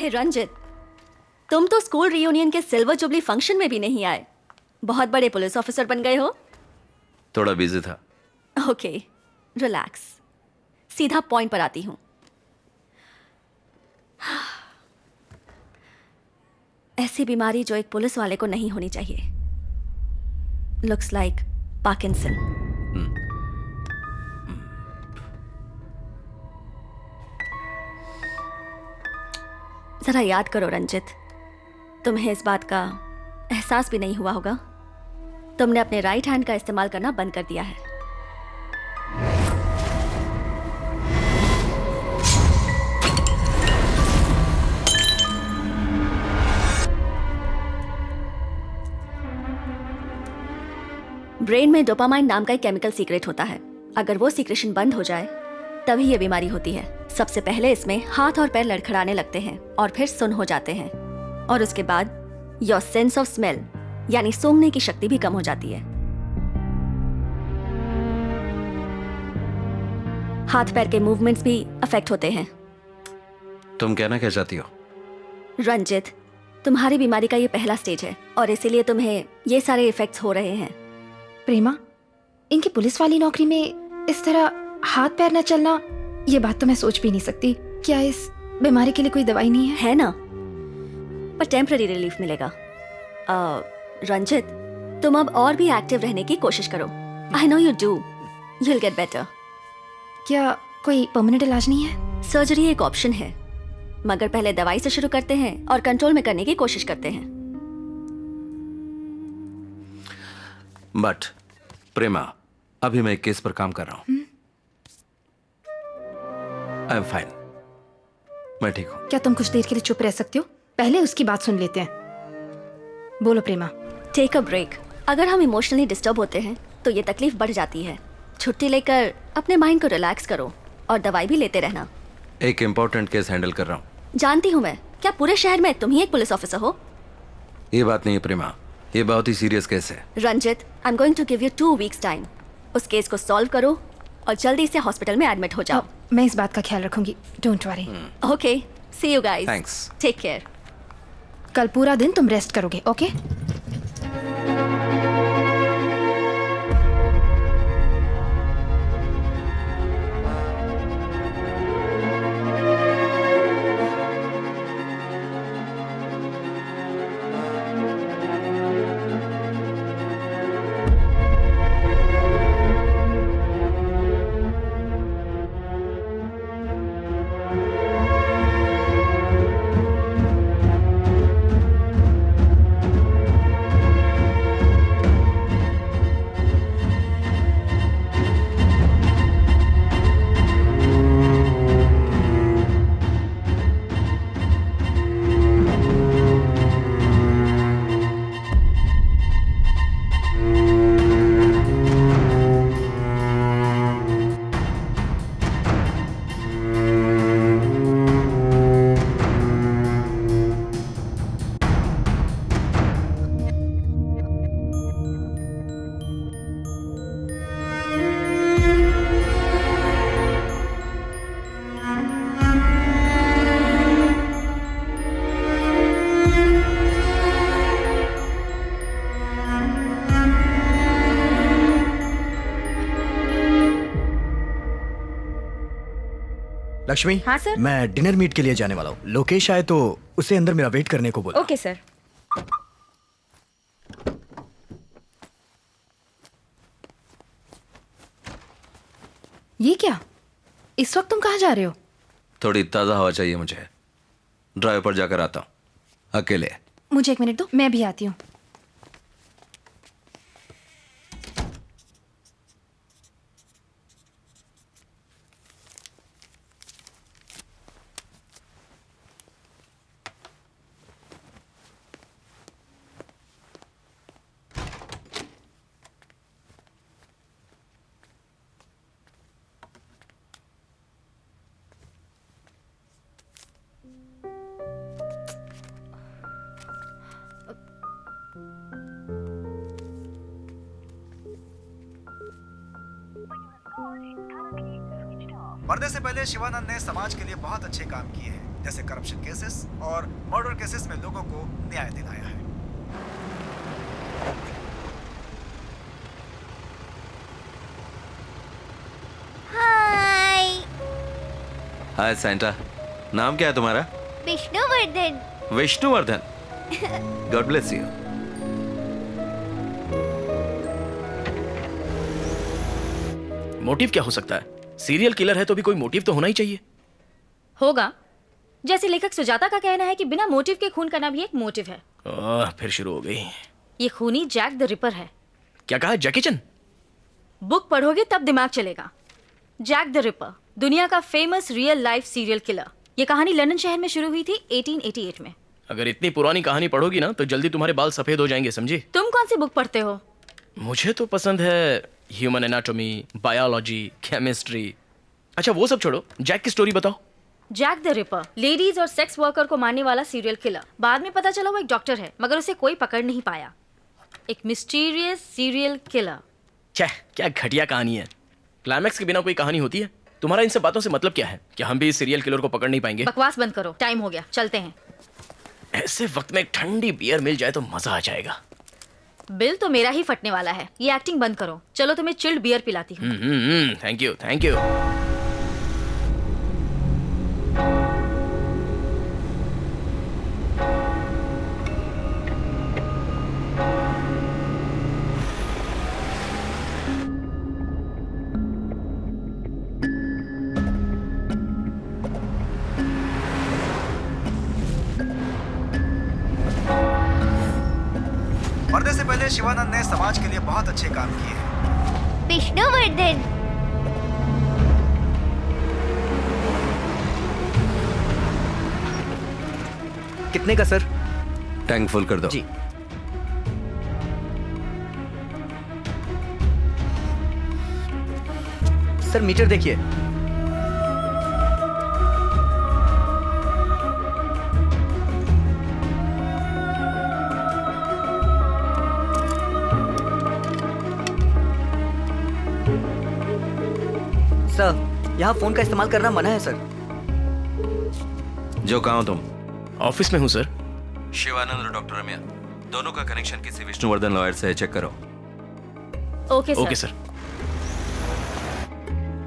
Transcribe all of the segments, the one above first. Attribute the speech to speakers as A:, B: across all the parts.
A: हे रंजित, तुम तो school reunion के सिल्वर जुबली फंक्शन में भी नहीं आए। बहुत बड़े पुलिस ऑफिसर बन गए हो।
B: थोड़ा बिजी था।
A: Okay, relax. सीधा पॉइंट पर आती हूँ। ऐसी बीमारी जो एक पुलिस वाले को नहीं होनी चाहिए। Looks like Parkinson. जरा याद करो रंजित, तुम्हें इस बात का एहसास भी नहीं हुआ होगा। तुमने अपने राइट हैंड का इस्तेमाल करना बंद कर दिया है। ब्रेन में डोपामाइन नाम का एक केमिकल सीक्रेट होता है। अगर वो सीक्रेशन बंद हो जाए तभी ये बीमारी होती है। सबसे पहले इसमें हाथ और पैर लड़खड़ाने लगते हैं और फिर सुन्न हो जाते हैं, और उसके बाद योर सेंस ऑफ स्मेल यानी सूंघने की शक्ति भी कम हो जाती है। हाथ पैर के मूवमेंट्स भी अफेक्ट होते हैं।
B: तुम कहना क्या चाहती हो?
A: रंजित, तुम्हारी बीमारी का ये पहला स्टेज है और इसीलिए तुम्हें ये सारे इफेक्ट्स हो रहे हैं।
C: प्रेमा, इनकी पुलिस वाली नौकरी में इस तरह हाथ पैर न चलना, ये बात तो मैं सोच भी नहीं सकती। क्या इस बीमारी के लिए कोई दवाई नहीं है?
A: है ना, पर टेम्पररी रिलीफ मिलेगा। रंजित, तुम अब और भी एक्टिव रहने की कोशिश करो। I know you do, you will get better.
C: क्या कोई परमानेंट इलाज नहीं है?
A: सर्जरी एक ऑप्शन है, मगर पहले दवाई से शुरू करते हैं और कंट्रोल में करने की कोशिश करते हैं।
B: बट प्रेमा, अभी मैं एक केस पर काम कर रहा हूं। आई एम फाइन, मैं ठीक हूं।
C: क्या तुम कुछ देर के लिए चुप रह सकते हो? पहले उसकी बात सुन लेते हैं। बोलो प्रेमा।
A: Take a break. अगर हम इमोशनली डिस्टर्ब होते हैं तो ये तकलीफ बढ़ जाती है। छुट्टी लेकर अपने माइंड को रिलैक्स करो और दवाई भी लेते रहना।
B: एक इंपॉर्टेंट केस हैंडल कर रहा हूं।
A: जानती हूँ मैं, क्या पूरे शहर में तुम ही एक पुलिस ऑफिसर हो?
B: ये बात नहीं है प्रेमा, ये बहुत ही सीरियस केस है।
A: Ranjit, I am going to give you 2 weeks time. उस केस को सॉल्व करो और जल्दी से हॉस्पिटल में एडमिट हो जाओ।
C: मैं इस बात का ख्याल रखूंगी, don't worry.
A: Okay, see you guys.
B: Thanks.
A: Take care.
C: कल पूरा दिन तुम रेस्ट करोगे, ओके?
D: लक्ष्मी।
C: हाँ सर।
D: मैं डिनर मीट के लिए जाने वाला हूँ। लोकेश आए तो उसे अंदर मेरा वेट करने को बोला।
C: Okay sir. ये क्या? इस वक्त तुम कहाँ जा रहे हो?
B: थोड़ी ताज़ा हवा चाहिए मुझे। ड्राइव पर जाकर आता हूँ अकेले।
C: मुझे 1 मिनट दो, मैं भी आती हूँ।
E: पर्दे से पहले शिवानंद ने समाज के लिए बहुत अच्छे काम किए हैं। जैसे करप्शन केसेस और मर्डर केसेस में लोगों को न्याय दिलाया है।
F: हाय।
B: हाय सैंटा, नाम क्या है तुम्हारा?
F: Vishnuvardhana.
B: Vishnuvardhana. God bless you.
G: Motive क्या हो सकता है? सीरियल किलर है तो भी कोई मोटिव तो होना ही चाहिए।
H: होगा। जैसे लेखक सुजाता का कहना है कि बिना मोटिव के खून करना भी एक मोटिव है।
G: फिर शुरू हो गई।
H: ये खूनी जैक द रिपर है।
G: क्या कहा? जैकी चैन?
H: बुक पढ़ोगे तब दिमाग चलेगा। जैक द रिपर, दुनिया का famous real life serial killer. ये कहानी लंदन शहर में शुरू हुई थी 1888 में।
G: अगर इतनी पुरानी कहानी पढ़ोगी ना तो जल्दी तुम्हारे बाल सफेद हो जाएंगे, समझी?
H: तुम कौन सी बुक पढ़ते हो?
G: मुझे तो पसंद है ह्यूमन एनाटॉमी, बायोलॉजी, केमिस्ट्री। अच्छा वो सब छोड़ो, जैक की स्टोरी बताओ।
H: जैक द रिपर लेडीज और सेक्स वर्कर को मारने वाला सीरियल किलर। बाद में पता चला वो एक डॉक्टर है, मगर उसे कोई पकड़ नहीं पाया। एक मिस्टीरियस सीरियल किलर।
G: क्या घटिया कहानी है। क्लाइमैक्स के बिना कोई कहानी होती है? तुम्हारा इन सब बातों से मतलब क्या है? कि हम भी इस सीरियल किलर को पकड़ नहीं पाएंगे?
H: बकवास बंद करो, टाइम हो गया, चलते हैं।
G: ऐसे वक्त में एक ठंडी बियर मिल जाए तो मजा आ जाएगा।
H: बिल तो मेरा ही फटने वाला है। ये एक्टिंग बंद करो, चलो तुम्हें चिल्ड बियर पिलाती हूँ।
G: Thank you thank you.
E: मरने से पहले शिवानंद ने समाज के लिए बहुत अच्छे काम किए हैं।
F: विष्णुवर्धन।
D: कितने का सर?
B: टैंक फुल कर दो।
D: जी। सर मीटर देखिए। सर यहाँ फोन का इस्तेमाल करना मना है सर।
B: जो कहा हो तुम?
G: ऑफिस में हूँ सर।
B: शिवानंद और डॉक्टर रम्या दोनों का कनेक्शन किसी विष्णुवर्धन लॉयर से है, चेक करो।
H: Okay
G: sir.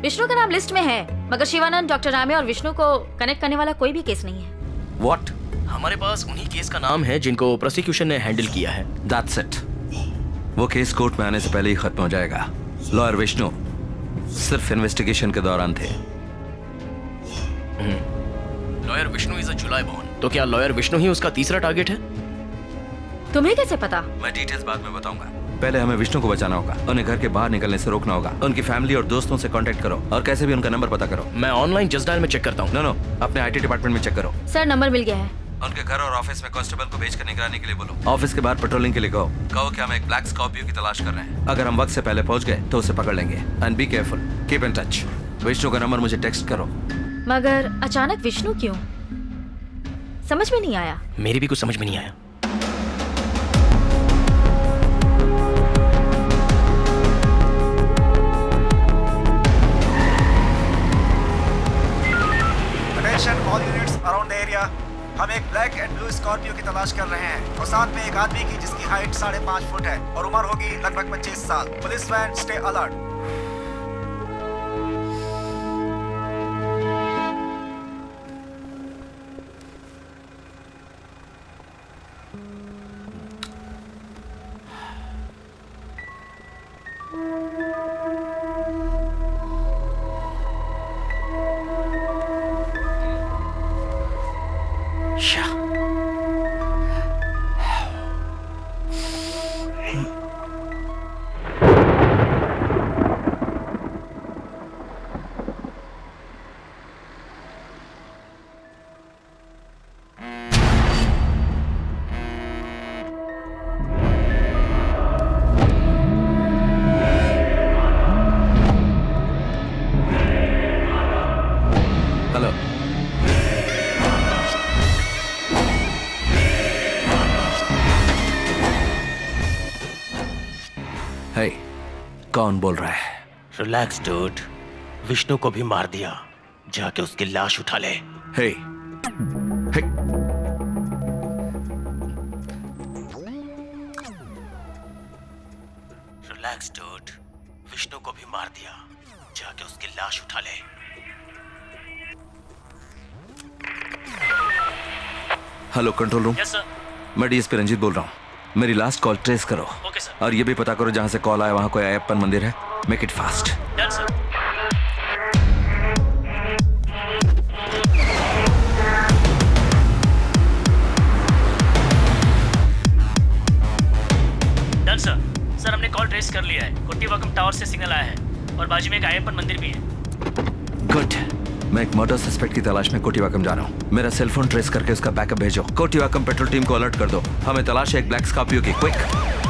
H: विष्णु का नाम लिस्ट में है, मगर शिवानंद, डॉक्टर रामे और विष्णु को कनेक्ट करने वाला कोई भी केस नहीं है।
B: व्हाट?
G: हमारे पास उन्हीं केस का नाम है जिनको प्रोसिक्यूशन ने हैंडल किया है।
B: That's it. वो केस कोर्ट में आने से पहले ही खत्म हो जाएगा। लॉयर विष्णु सिर्फ इन्वेस्टिगेशन के दौरान थे।
G: Lawyer Vishnu is a July born. तो क्या लॉयर विष्णु ही उसका तीसरा टारगेट है?
H: तुम्हें कैसे पता?
B: मैं डिटेल्स बाद में बताऊंगा। पहले हमें विष्णु को बचाना होगा, उन्हें घर के बाहर निकलने से रोकना होगा। उनकी फैमिली और दोस्तों से कांटेक्ट करो और कैसे भी उनका नंबर पता करो।
G: मैं ऑनलाइन जस्ट डायल में चेक करता हूँ।
B: नो अपने आईटी डिपार्टमेंट में चेक करो।
H: सर नंबर मिल गया है।
B: उनके घर और ऑफिस में कांस्टेबल को भेजकर निगरानी के लिए बोलो। ऑफिस के बाहर पेट्रोलिंग के लिए कहो कि हम एक ब्लैक स्कॉर्पियो की तलाश कर रहे हैं। अगर हम वक्त से पहले पहुंच गए तो उसे पकड़ लेंगे। And be careful, keep in touch. Vishnu का नंबर मुझे टेक्स्ट करो।
H: मगर अचानक विष्णु क्यों? समझ में नहीं आया।
G: मेरी भी कुछ समझ में नहीं आया।
E: Attention all units around the area. हम एक ब्लैक एंड ब्लू स्कॉर्पियो की तलाश कर रहे हैं और साथ में एक आदमी की जिसकी हाइट 5.5 फुट है और उम्र होगी लगभग 25 साल। Police van, stay alert.
B: Hello. Hey, कौन बोल रहा है?
I: Relax dude. विष्णु को भी मार दिया। जाके उसकी लाश उठा ले।
B: हे, हे,
G: रिलैक्स डूड, विष्णु को भी मार दिया, जाके उसकी लाश उठा ले।
B: Hello control room,
G: yes sir.
B: मैं डीएसपी रंजीत बोल रहा हूँ। मेरी लास्ट कॉल ट्रेस करो
G: ओके सर।
B: और ये भी पता करो जहां से कॉल आया वहां कोई अयप्पन मंदिर है। Make it fast.
G: Done sir. Done sir. Sir हमने कॉल ट्रेस कर लिया है। कोट्टीवाकम टावर से सिग्नल आया है और बाजू में एक अयप्पन मंदिर भी है।
B: गुड। मैं एक मर्डर सस्पेक्ट की तलाश में कोट्टीवाकम जा रहा हूँ। मेरा सेल फोन ट्रेस करके उसका बैकअप भेजो। कोट्टीवाकम पेट्रोल टीम को अलर्ट कर दो। हमें तलाश है एक ब्लैक स्कॉर्पियो की। क्विक।